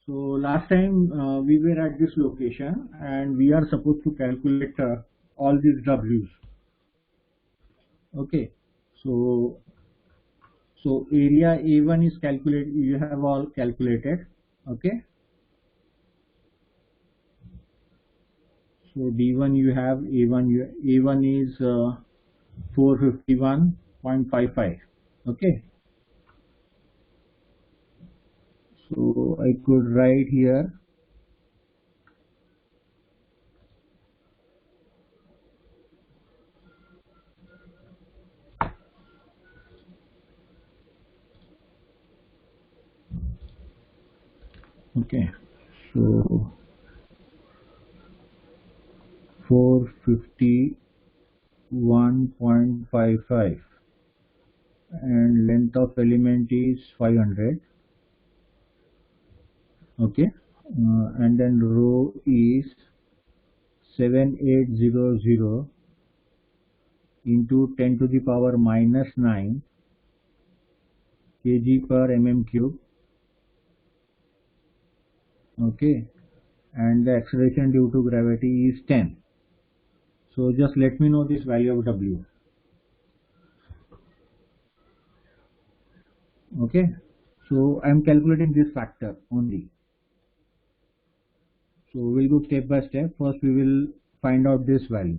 So last time we were at this location and we are supposed to calculate all these W's. Okay, so area A1 is calculated. You have all calculated. Okay, so D1 you have A1 is 451.55. Okay, so I could write here okay, so 451.55 and length of element is 500. Okay, and then row is 7800 into 10 to the power minus 9 kg per mm cube. Okay, and the acceleration due to gravity is 10. So just let me know this value of W. Okay, so I am calculating this factor only. So we'll go step by step. First we will find out this value.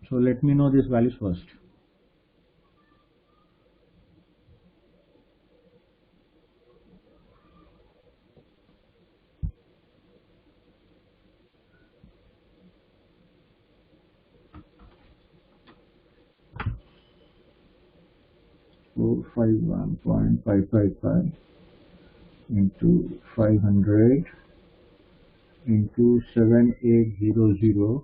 So let me know this values first. So 51.555 into 500 into 7800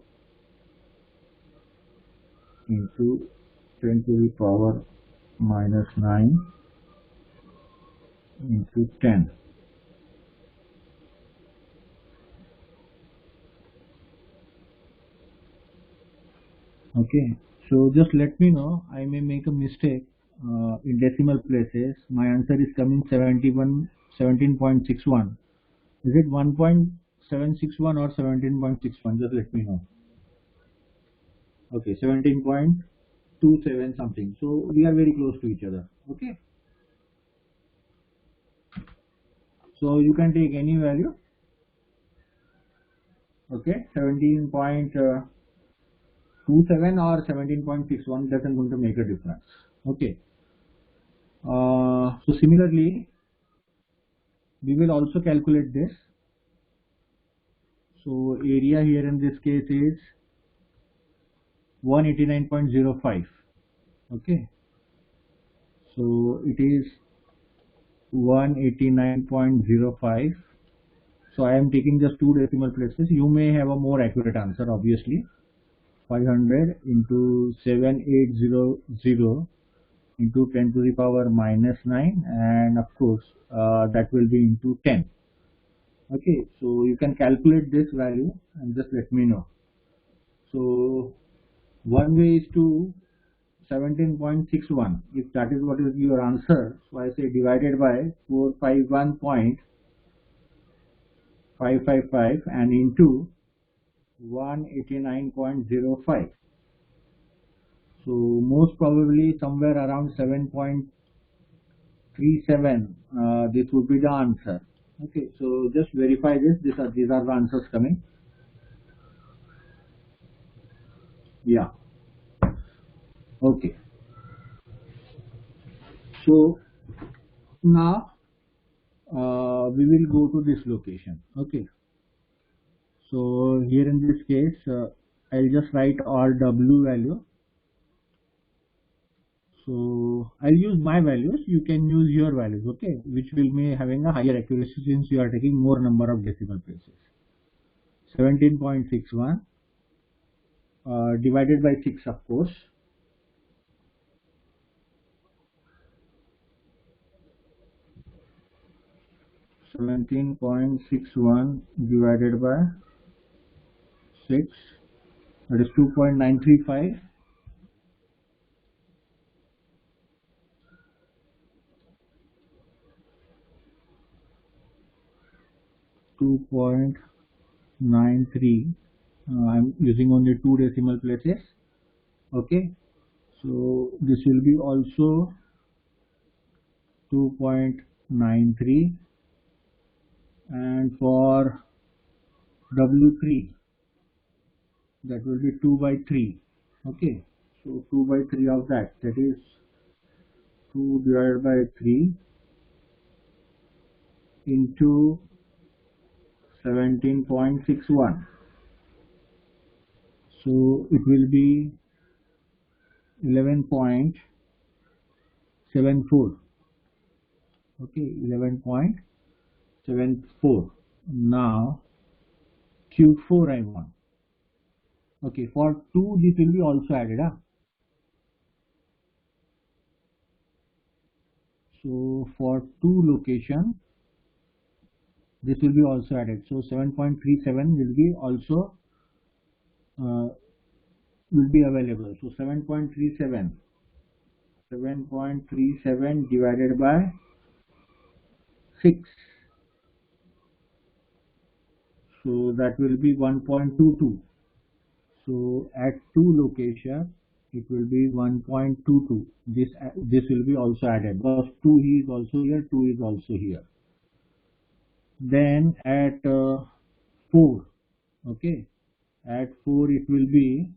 into 10 to the power minus 9 into 10. Okay, so just let me know. I may make a mistake in decimal places. My answer is coming 17.61. Is it 1.761 or 17.61? Just let me know. Okay, 17.27 something. So we are very close to each other. Okay. So you can take any value. Okay, 17.27 or 17.61 doesn't going to make a difference. Okay. So similarly, we will also calculate this. So area here in this case is 189.05. Okay. So it is 189.05. So I am taking just two decimal places. You may have a more accurate answer, obviously. 500 into 7800 into 10 to the power minus 9, and of course that will be into 10. Okay, so you can calculate this value and just let me know. So one way is to 17.61. If that is what is your answer, so I say divided by 451.555 and into 189.05. So most probably somewhere around 7.37 this would be the answer. Okay, so just verify this. These are the answers coming. Yeah. Okay. So now we will go to this location. Okay. So here in this case, I'll just write all W value. So I'll use my values. You can use your values. Okay, which will be having a higher accuracy since you are taking more number of decimal places. 17.61 divided by 6, of course. 17.61 divided by 6, that is 2.935. 2.93. I'm using only 2 decimal places. Okay, so this will be also 2.93, and for W3 that will be 2 by 3. Okay, so 2 by 3 of that is 2 divided by 3 into 17.61. So it will be 11.74. Okay, 11.74. Now Q4 I want. Okay, for 2 this will be also added up. So for 2 location this will be also added. So 7.37 will be also will be available. So 7.37 divided by 6. So that will be 1.22. So at 2 location it will be 1.22. This will be also added because 2 is also here, 2 is also here. Then at 4, okay, at 4 it will be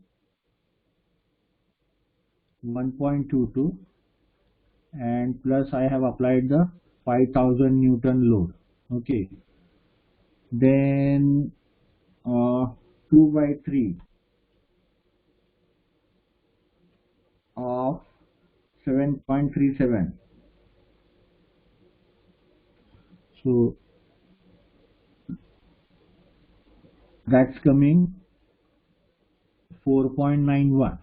1.22, and plus I have applied the 5000 Newton load. Okay, then 2 by 3 of 7.37. So that's coming 4.91.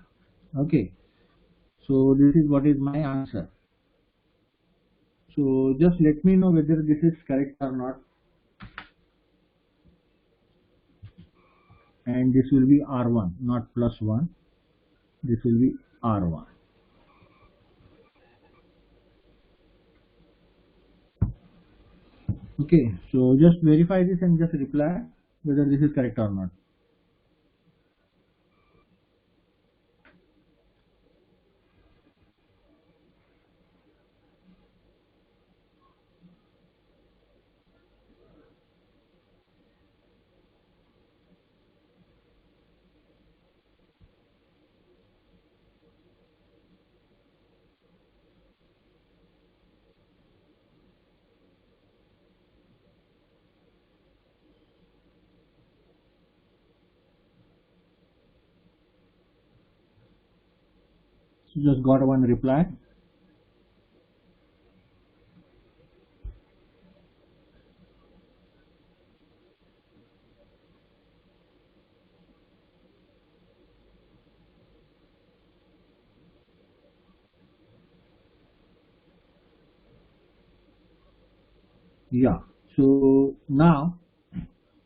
Okay, so this is what is my answer. So just let me know whether this is correct or not. And this will be R1, not plus 1. This will be R1. Okay, so just verify this and just reply whether this is correct or not. So just got one reply. Yeah, so now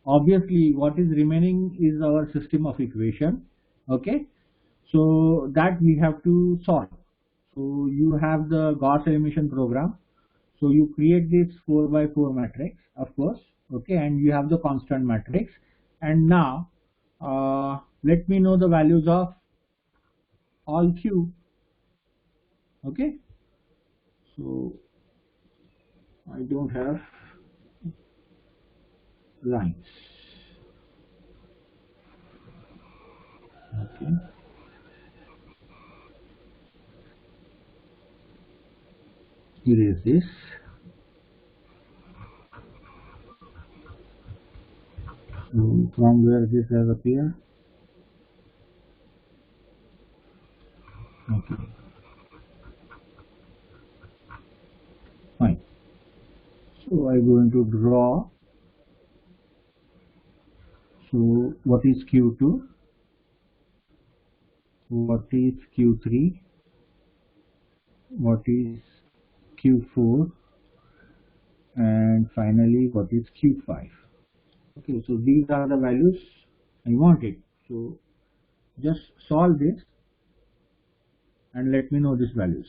obviously what is remaining is our system of equation. Okay, so that we have to solve. So you have the Gauss elimination program. So you create this 4 by 4 matrix, of course. Okay, and you have the constant matrix. And now let me know the values of all Q. Okay, so I don't have lines. Okay, erase this. From where this has appeared. Okay, fine. So I'm going to draw. So what is Q2? What is Q3? What is Q4? And finally what is Q5? Okay, so these are the values I wanted. So just solve this and let me know these values.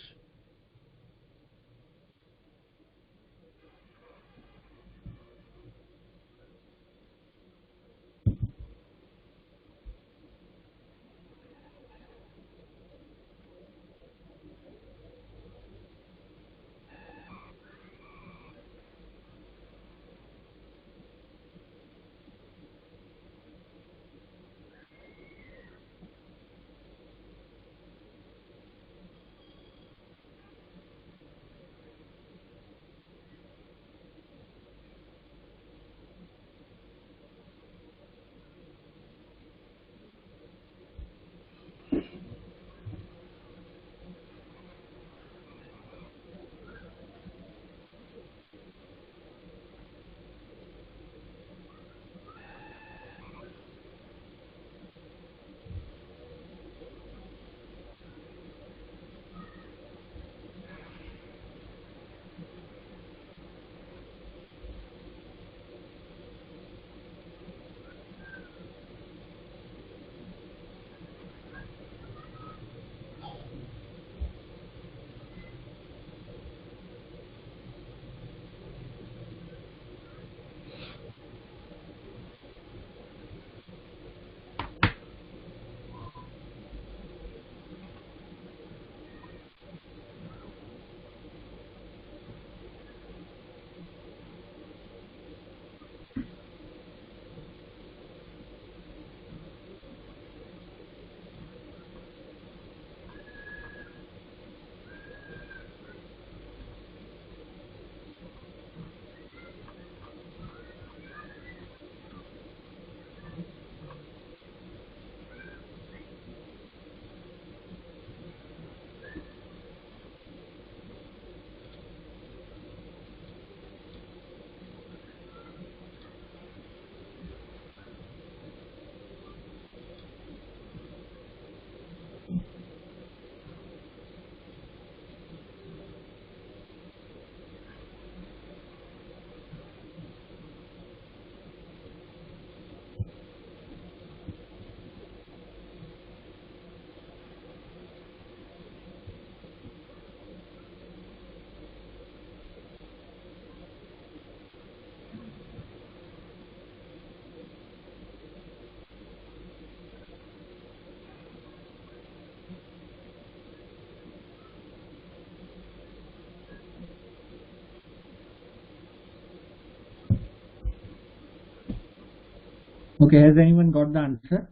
Okay, has anyone got the answer?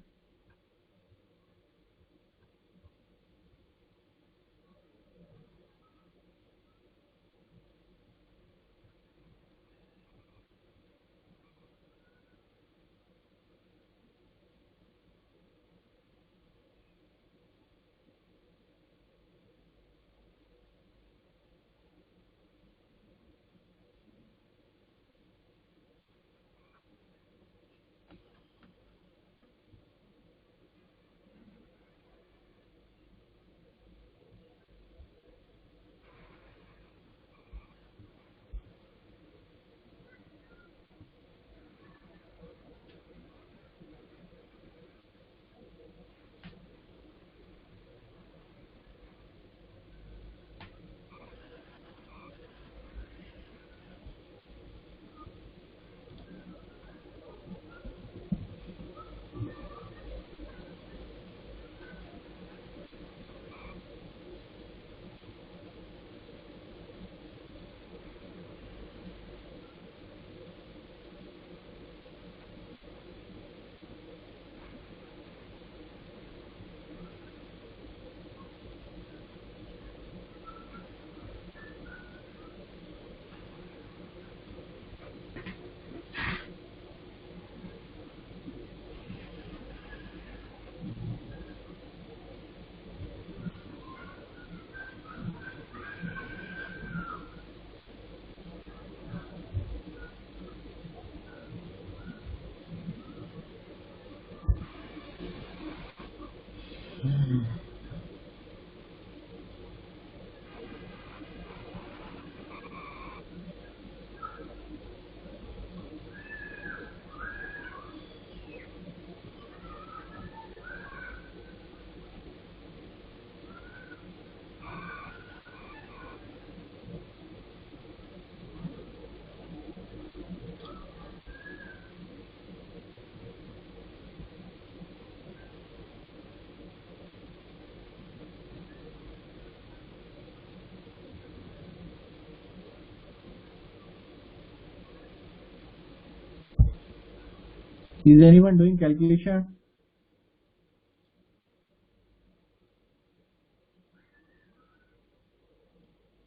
Is anyone doing calculation?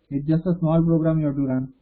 It's just a small program you have to run.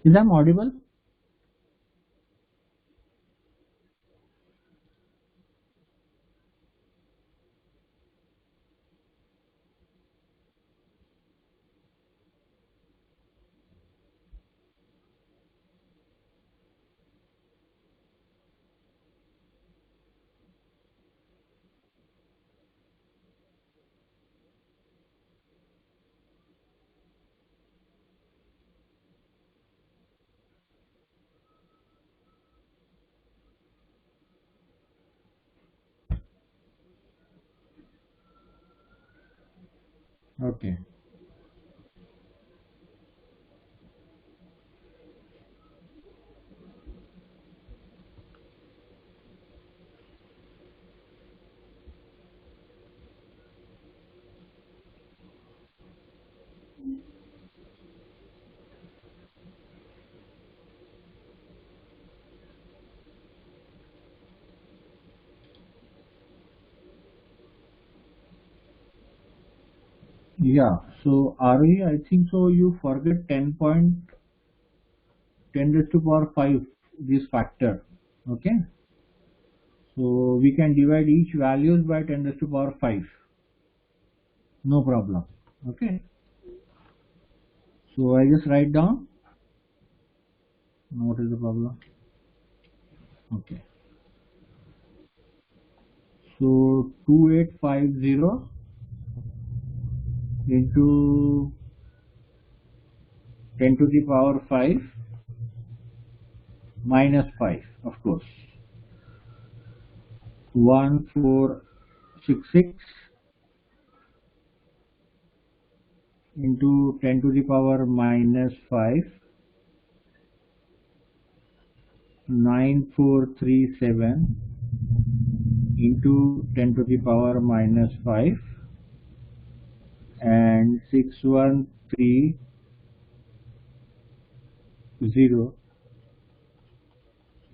Is I'm audible? Okay. Yeah. So ROE, I think so. You forget 10 raised to power 5 this factor. Okay. So we can divide each values by 10 raised to power 5. no problem. Okay, so I just write down what is the problem. Okay, so 2850 into 10 to the power 5 minus 5, of course, 1466 into 10 to the power minus 5, 9437 into 10 to the power minus 5 and 6130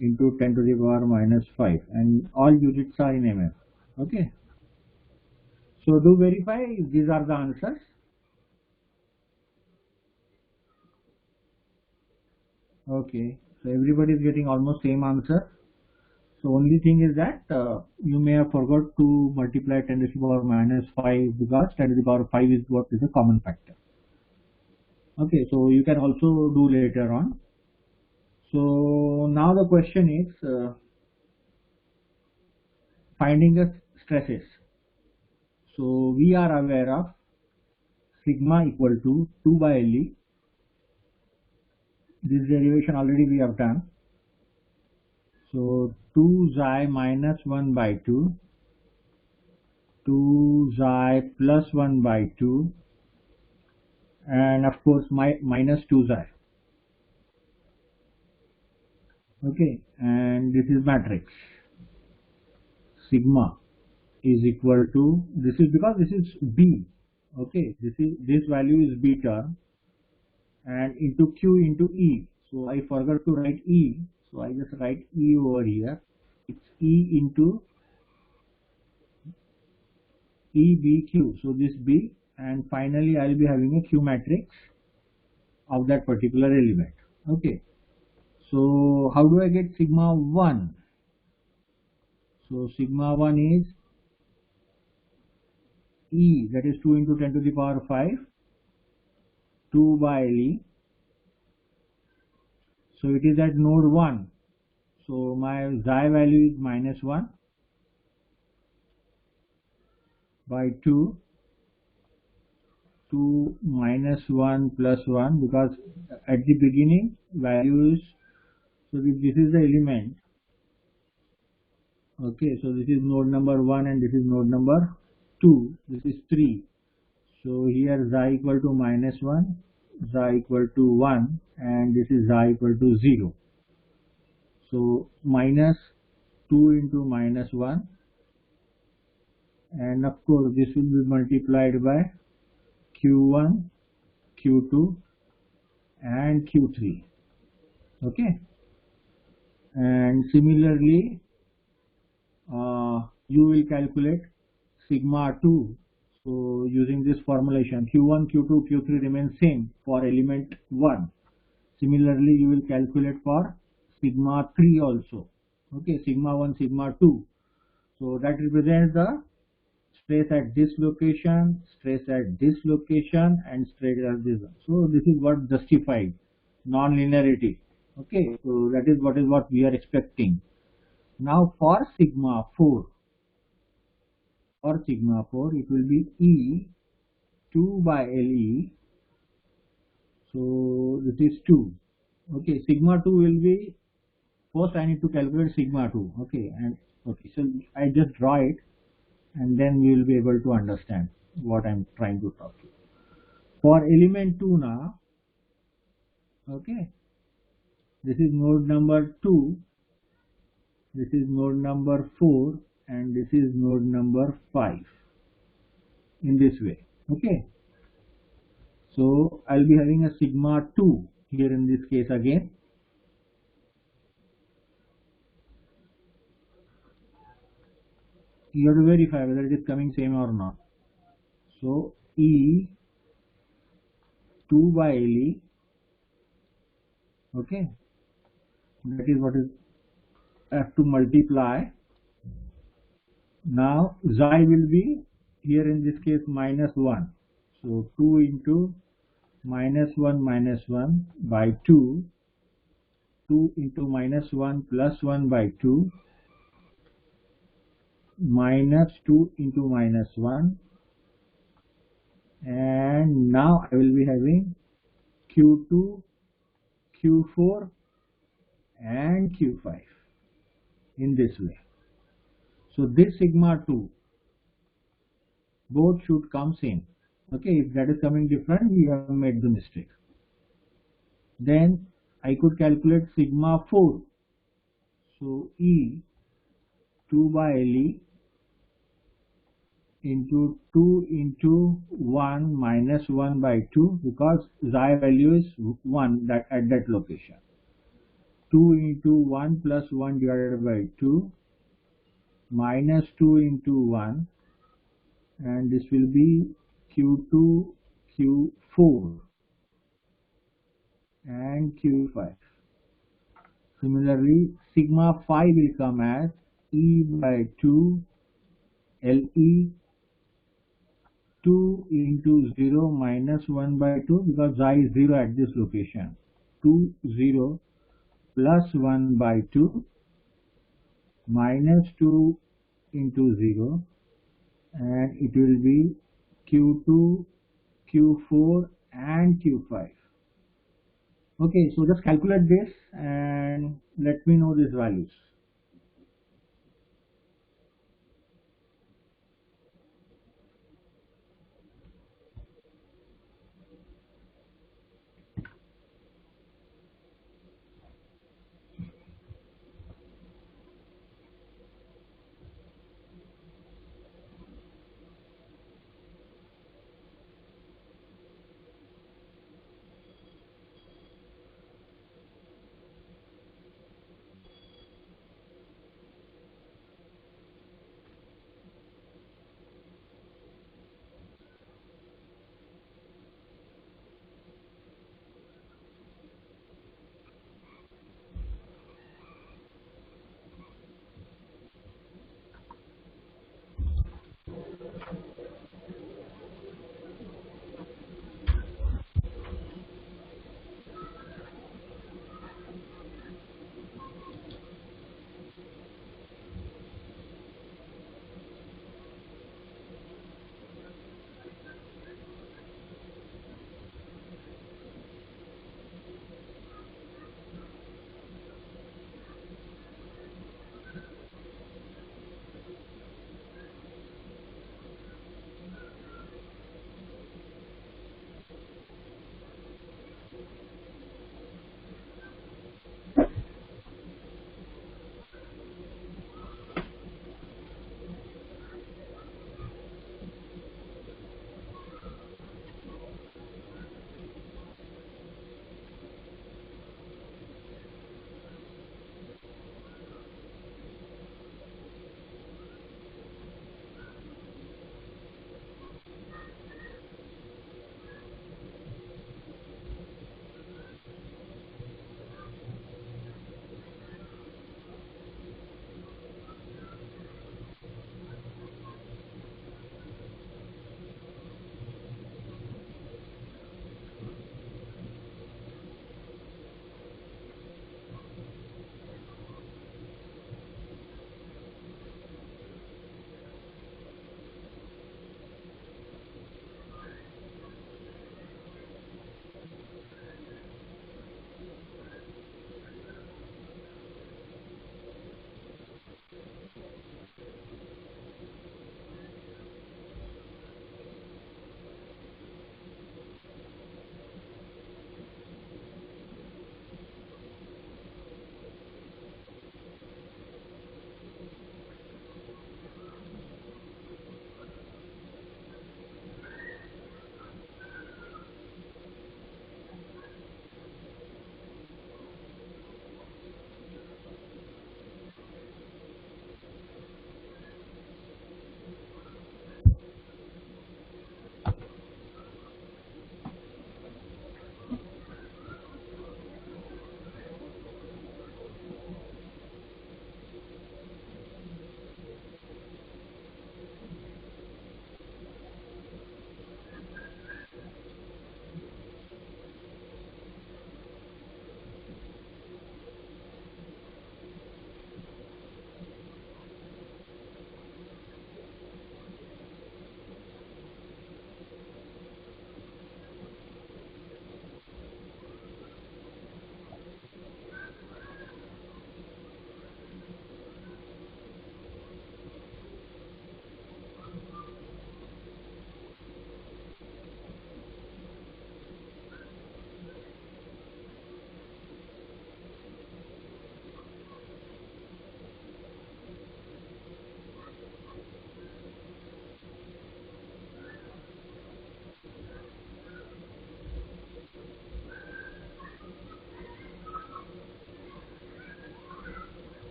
into 10 to the power minus 5, and all units are in mm. Okay, so do verify these are the answers. Okay, so everybody is getting almost same answer. So only thing is that you may have forgot to multiply 10 to the power minus 5 because 10 to the power 5 is what is a common factor. Okay, so you can also do later on. So now the question is finding the stresses. So we are aware of sigma equal to 2 by LE. This derivation already we have done. So 2 xi minus 1 by 2, 2 xi plus 1 by 2, and of course minus 2 xi. Okay, and this is matrix. Sigma is equal to, this is because this is B. Okay, this value is B term, and into Q into E. So I forgot to write E, so I just write E over here. It's E into EBQ. So this B, and finally I will be having a Q matrix of that particular element. Okay, so how do I get sigma 1? So sigma 1 is E, that is 2 into 10 to the power 5, 2 by LE. So it is at node 1. So my xi value is minus 1 by 2, 2 minus 1 plus 1, because at the beginning value is, so this is the element. Okay, so this is node number 1 and this is node number 2, this is 3. So here xi equal to minus 1, xi equal to 1, and this is xi equal to 0. So minus 2 into minus 1, and of course this will be multiplied by Q1, Q2 and Q3. Okay, and similarly you will calculate sigma 2. So using this formulation, Q1, Q2, Q3 remain same for element 1. Similarly you will calculate for sigma 3 also. Okay, sigma 1, sigma 2. So that represents the stress at this location, stress at this location, and stress at this one. So this is what justified non-linearity. Okay, so that is what we are expecting. Now for sigma 4, it will be E 2 by LE. So this is 2. Okay, sigma 2 will be, first I need to calculate sigma 2. Okay, and okay, so I just draw it, and then we will be able to understand what I am trying to talk to. For element 2 now, okay, this is node number 2, this is node number 4, and this is node number 5, in this way. Okay, so I'll be having a sigma 2 here in this case again. You have to verify whether it is coming same or not. So E 2 by LE, okay, that is what is, I have to multiply. Now xi will be here in this case minus 1. So 2 into minus 1 by 2, 2 into minus 1 plus 1 by 2, minus 2 into minus 1, and now I will be having Q2, Q4 and Q5 in this way. So this sigma 2 both should come same. Okay, if that is coming different, we have made the mistake. Then I could calculate sigma 4. So E 2 by LE into 2 into 1 minus 1 by 2, because xi value is 1 that at that location. 2 into 1 plus 1 divided by 2 minus 2 into 1, and this will be Q2, Q4 and Q5. Similarly, sigma 5 will come as E by 2 LE 2 into 0 minus 1 by 2, because xi is 0 at this location. 2 0 plus 1 by 2 minus 2 into 0, and it will be Q2, Q4 and Q5. Okay, so just calculate this and let me know these values.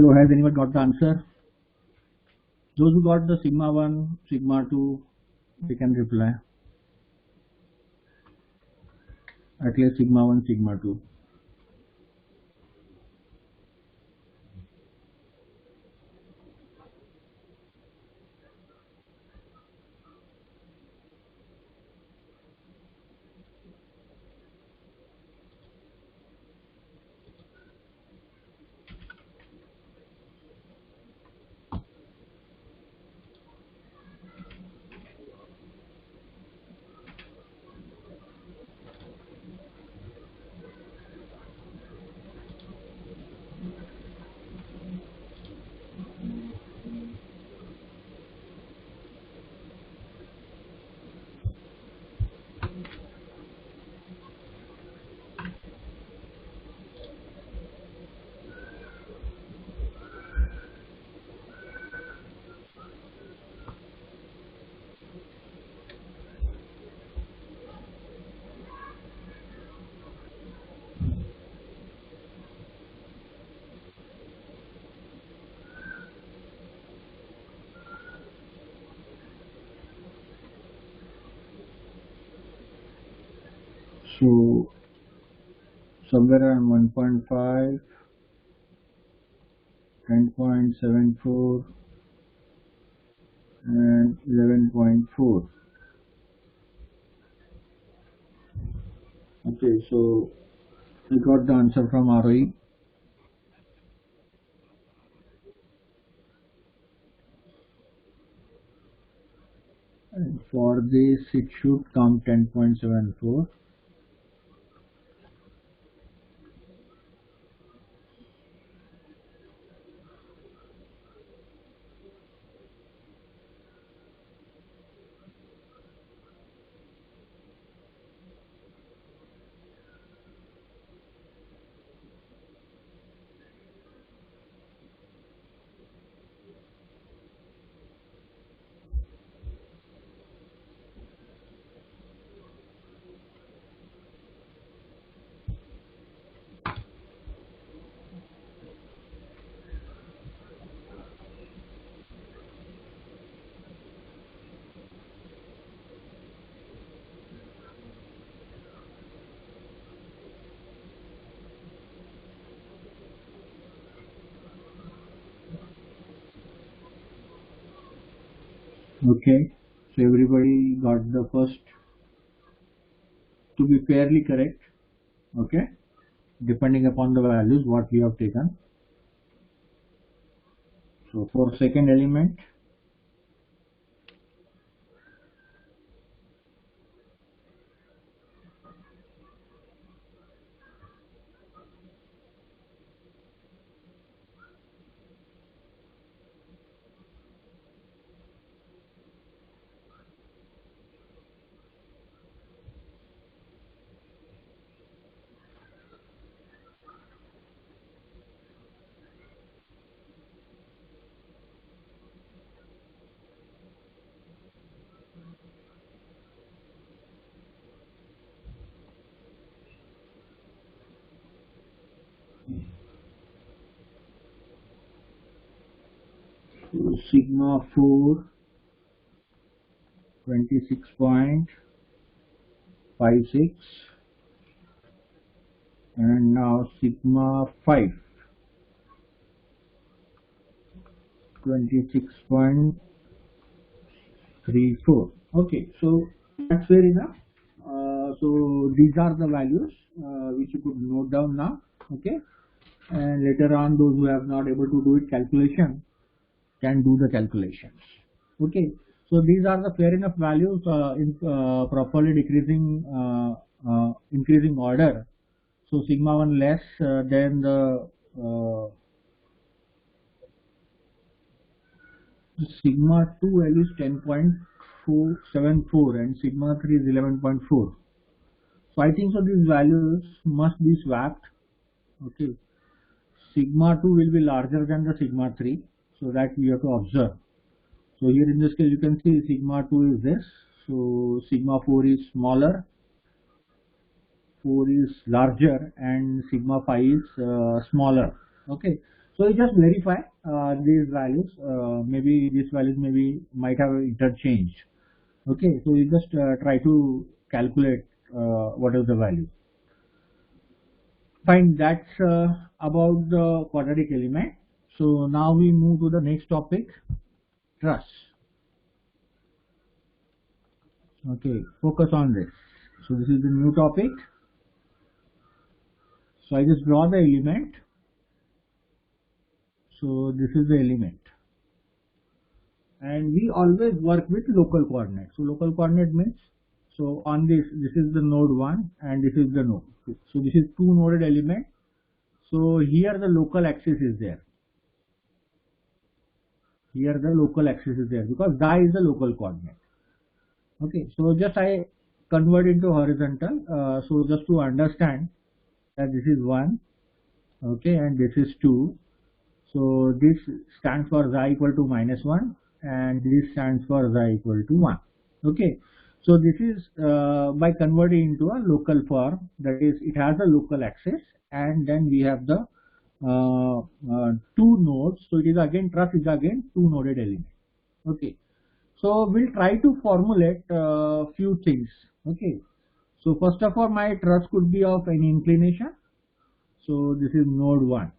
So has anyone got the answer? Those who got the sigma 1, sigma 2, they can reply. At least sigma 1, sigma 2. So somewhere around 1.5, 10.74 and 11.4. Okay, so we got the answer from ROE. And for this it should come 10.74. Okay, so everybody got the first to be fairly correct. Okay, depending upon the values what we have taken. So for second element, so sigma 4, 26.56, and now sigma 5, 26.34. Okay, so that's fair enough. So these are the values which you could note down now. Okay, and later on those who have not able to do it calculation can do the calculations. Okay, so these are the fair enough values in properly decreasing increasing order. So sigma 1 less than the sigma 2 value is 10.474 and sigma 3 is 11.4. So I think so these values must be swapped. Okay, sigma 2 will be larger than the sigma 3, so that we have to observe. So here in this case you can see sigma 2 is this, so sigma 4 is smaller, 4 is larger, and sigma 5 is smaller. Okay, So you just verify these values. Maybe these values might have interchanged. Okay, so you just try to calculate what is the value. Fine, that's about the quadratic element. So now we move to the next topic, truss. Okay, focus on this. So this is the new topic. So I just draw the element. So this is the element. And we always work with local coordinate. So local coordinate means, so on this is the node 1 and this is the node 2. So this is two noded element. So here the local axis is there. Here the local axis is there because that is the local coordinate. Okay, so just I convert into horizontal. So just to understand that this is 1, okay, and this is 2. So this stands for xi equal to -1 and this stands for xi equal to 1. Okay, so this is by converting into a local form, that is it has a local axis and then we have the two nodes. So it is again, truss is again two noded element. Okay, so we'll try to formulate few things. Okay, so first of all, my truss could be of any inclination. So this is node 1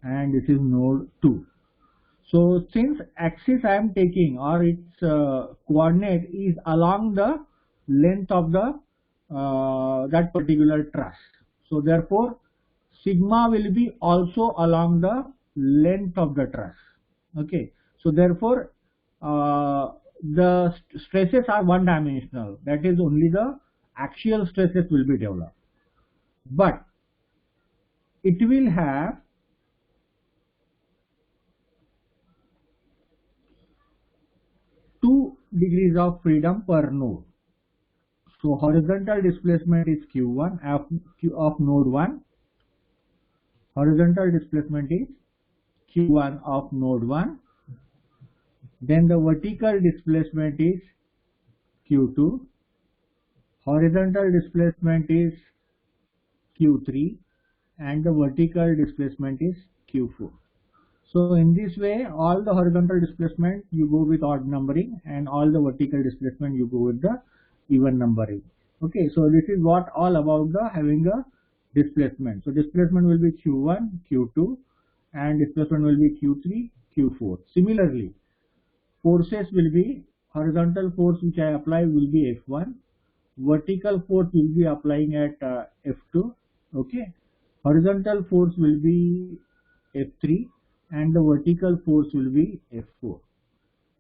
and this is node 2. So since axis I am taking or its coordinate is along the length of the that particular truss, so therefore sigma will be also along the length of the truss. Okay, so therefore the stresses are one dimensional, that is only the axial stresses will be developed, but it will have two degrees of freedom per node. So horizontal displacement is q1 of node 1. Horizontal displacement is q1 of node 1. Then the vertical displacement is q2. Horizontal displacement is q3 and the vertical displacement is q4. So in this way, all the horizontal displacement you go with odd numbering and all the vertical displacement you go with the even numbering. Okay, so this is what all about the having a displacement. So displacement will be q1, q2 and displacement will be q3, q4. Similarly, forces will be horizontal force which I apply will be F1, vertical force will be applying at F2, okay, horizontal force will be F3 and the vertical force will be F4.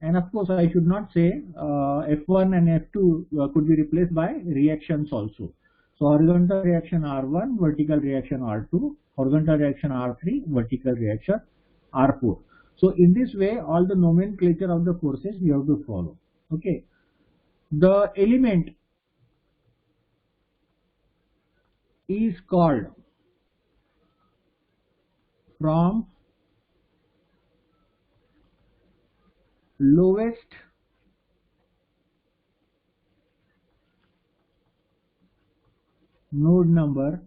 And of course I should not say F1 and F2 could be replaced by reactions also. So horizontal reaction R1, vertical reaction R2, horizontal reaction R3, vertical reaction R4. So in this way all the nomenclature of the forces we have to follow. Okay, the element is called from lowest node number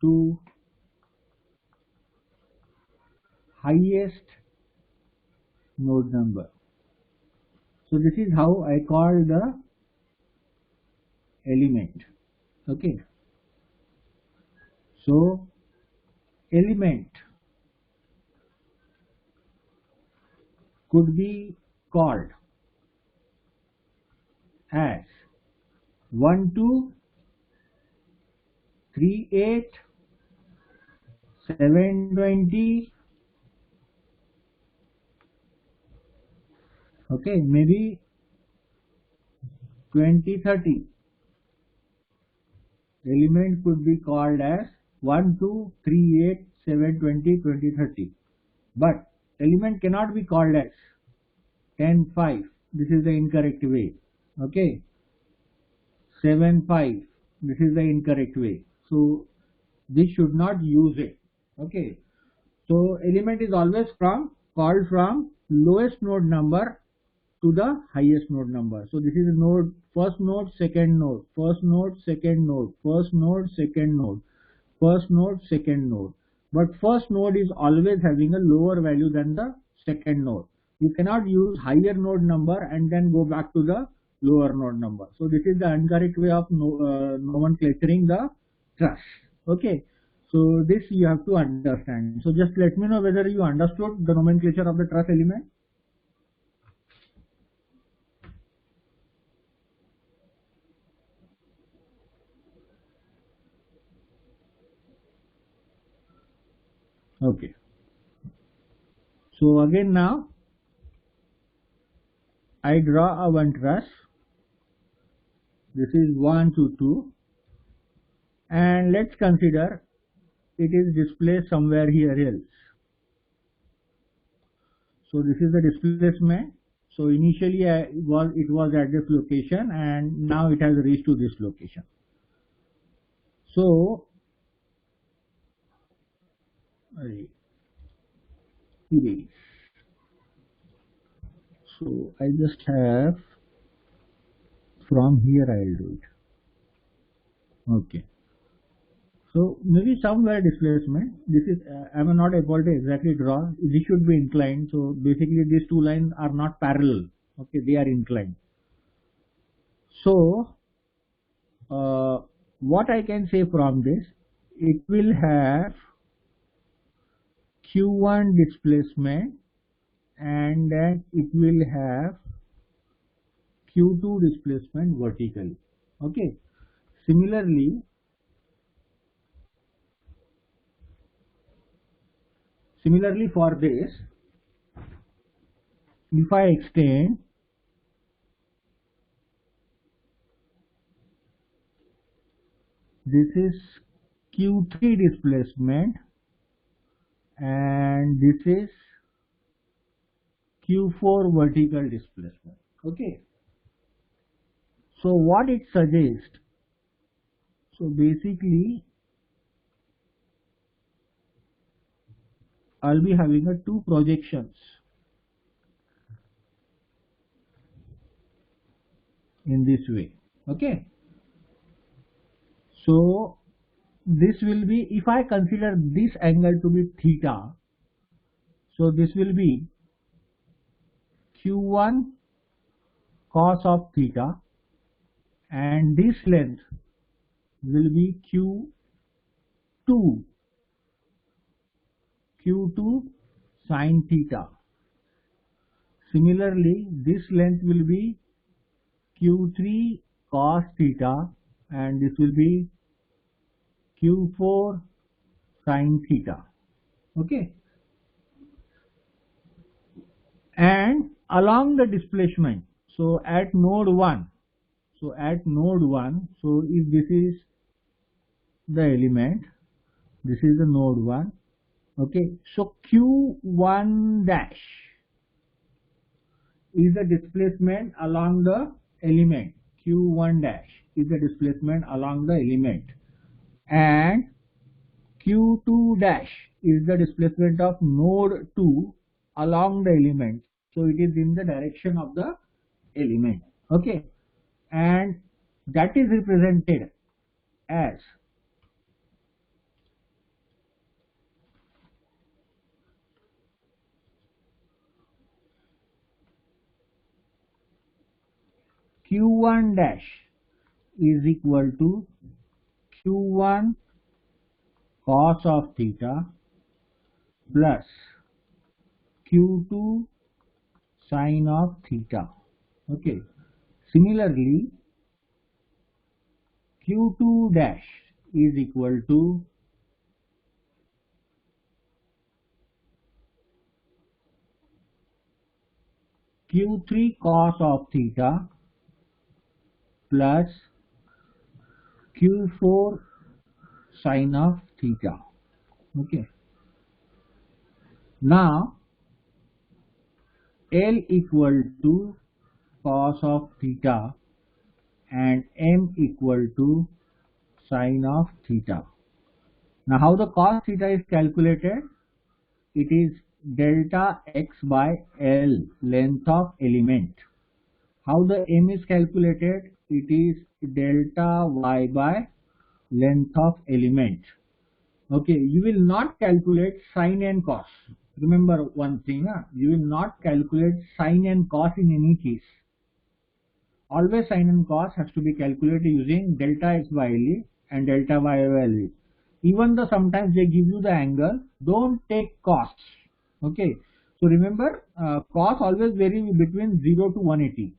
to highest node number. So this is how I call the element. Okay, so element could be called as 1, 2, 3, 8, 720, okay, maybe 20, 30. Element could be called as 1, 2, 3, 8, 7, 20, 20, 30. But element cannot be called as 10, 5. This is the incorrect way. Okay, 7, 5. This is the incorrect way. So this should not use it. Okay, so element is always called from lowest node number to the highest node number. So this is node, first node, second node, first node, second node, first node, second node, first node, second node. But first node is always having a lower value than the second node. You cannot use higher node number and then go back to the lower node number. So this is the incorrect way of nomenclaturing the truss. Okay. So this you have to understand. So just let me know whether you understood the nomenclature of the truss element. Okay. So again now I draw a one truss. This is 1 to 2, and let's consider it is displaced somewhere here else. So this is the displacement. So initially it was at this location, and now it has reached to this location. So so I just have from here I'll do it. Okay. So maybe somewhere displacement. This is I'm not able to exactly draw. This should be inclined. So basically these two lines are not parallel. Okay, they are inclined. So what I can say from this, it will have Q1 displacement, and then it will have Q2 displacement vertically. Okay. Similarly for this, if I extend this is Q3 displacement and this is Q4 vertical displacement. Okay. So what it suggests, so basically I'll be having a two projections in this way. Okay. So this will be, if I consider this angle to be theta, so this will be Q1 cos of theta, and this length will be Q2 sin theta. Similarly, this length will be Q3 cos theta, and this will be Q4 sin theta. Okay. And along the displacement, so at node 1, so if this is the element, this is the node 1. Okay, so Q1 dash is the displacement along the element. Q1 dash is the displacement along the element, and Q2 dash is the displacement of node 2 along the element. So it is in the direction of the element. Okay, and that is represented as Q1 dash is equal to Q1 cos of theta plus Q2 sin of theta. Okay. Similarly, Q2 dash is equal to Q3 cos of theta plus Q4 sin of theta. Okay. Now L equal to cos of theta and M equal to sin of theta. Now how the cos theta is calculated? It is delta x by L, length of element. How the m is calculated? It is delta y by length of element. Okay, you will not calculate sine and cos. Remember one thing, you will not calculate sine and cos in any case. Always sine and cos has to be calculated using delta x by LE and delta y by LE. Even though sometimes they give you the angle, don't take cos. Okay, so remember, cos always vary between 0 to 180.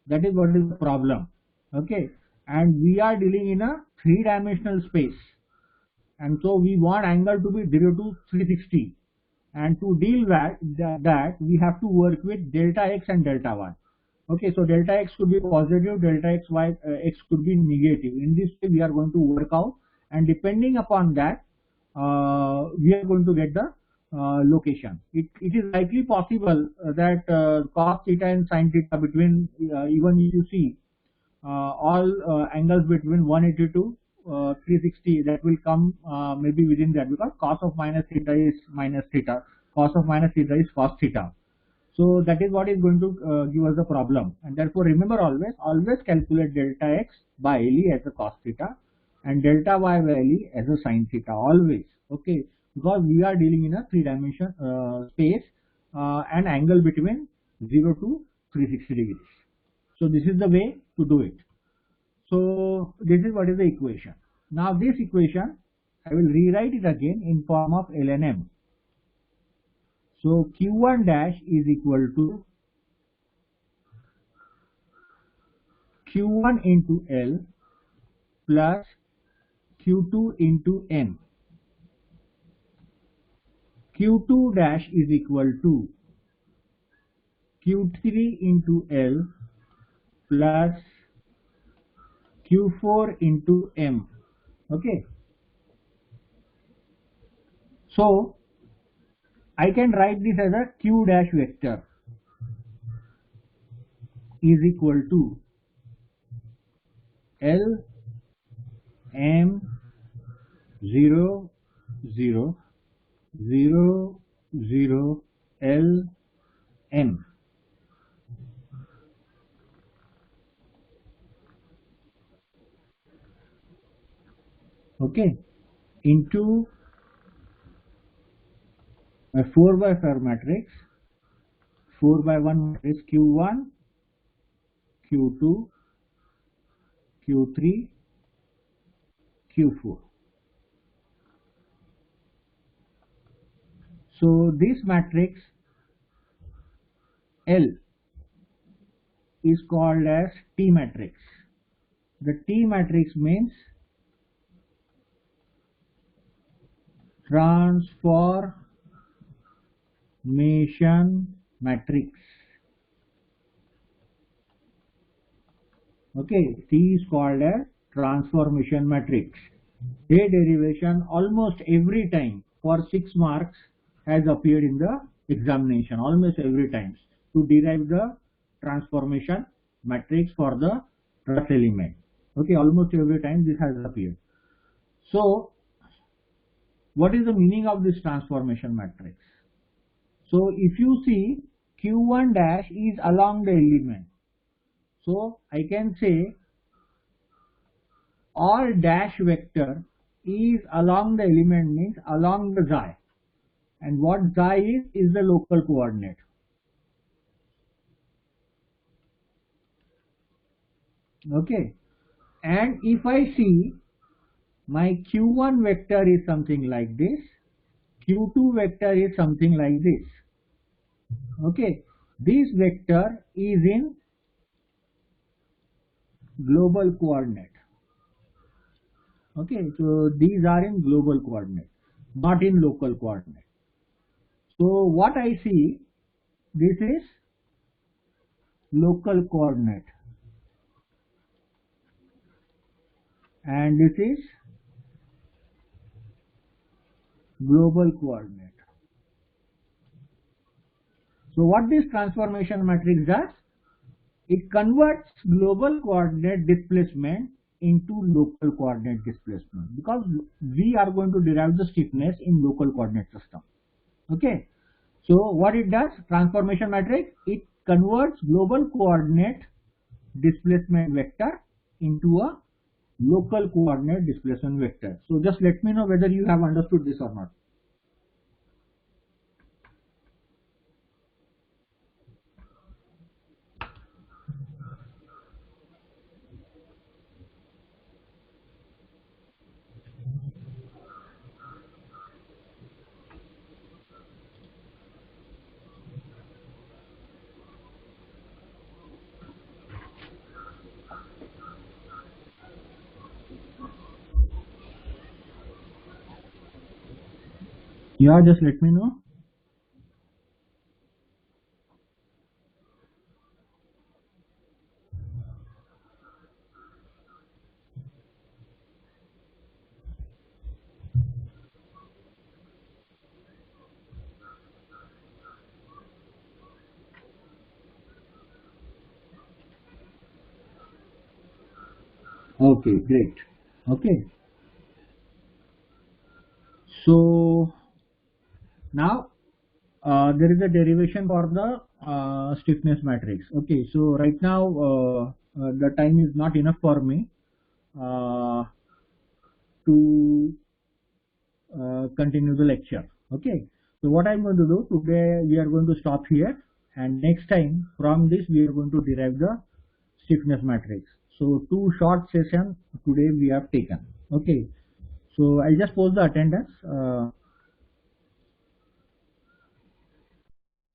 That is what is the problem. Okay, and we are dealing in a three-dimensional space, and so we want angle to be 0 to 360. And to deal with that, we have to work with delta x and delta y. Okay, so delta x could be positive, delta x could be negative. In this way, we are going to work out, and depending upon that, we are going to get the location. It is likely possible that cos theta and sin theta between, even if you see all angles between 180 to 360, that will come maybe within that, because cos of minus theta is minus theta, cos of minus theta is cos theta. So that is what is going to give us the problem, and therefore remember, always calculate delta x by LE as a cos theta and delta y by LE as a sin theta, always. Okay, because we are dealing in a three-dimension space and angle between 0 to 360 degrees. So this is the way to do it. So this is what is the equation. Now this equation, I will rewrite it again in form of ln m. So q1 dash is equal to q1 into L plus q2 into n. q2 dash is equal to q3 into L plus q4 into m. Okay, so I can write this as a q dash vector is equal to L m 0 0 0 0 L m. Okay, into a 4 by 4 matrix, 4 by 1 matrix, q1, q2, q3, q4. So this matrix L is called as T matrix. The T matrix means transformation matrix. Okay, T is called as transformation matrix. A derivation almost every time for 6 marks has appeared in the examination, almost every time, to derive the transformation matrix for the truss element. Okay, almost every time this has appeared. So what is the meaning of this transformation matrix? So if you see, q1 dash is along the element, so I can say all dash vector is along the element means along the xi, and what xi is the local coordinate. Okay, and if I see my q1 vector is something like this, q2 vector is something like this. Okay, this vector is in global coordinate. Okay, so these are in global coordinate, not in local coordinate. So what I see, this is local coordinate and this is global coordinate. So what this transformation matrix does, it converts global coordinate displacement into local coordinate displacement, because we are going to derive the stiffness in local coordinate system. Okay, so what it does, transformation matrix, it converts global coordinate displacement vector into a local coordinate displacement vector. So just let me know whether you have understood this or not. Yeah, just let me know. Okay, great. Okay, so now there is a derivation for the stiffness matrix. Okay, so right now the time is not enough for me to continue the lecture. Okay, so what I'm going to do today, we are going to stop here, and next time from this we are going to derive the stiffness matrix. So two short sessions today we have taken. Okay, so I just post the attendance.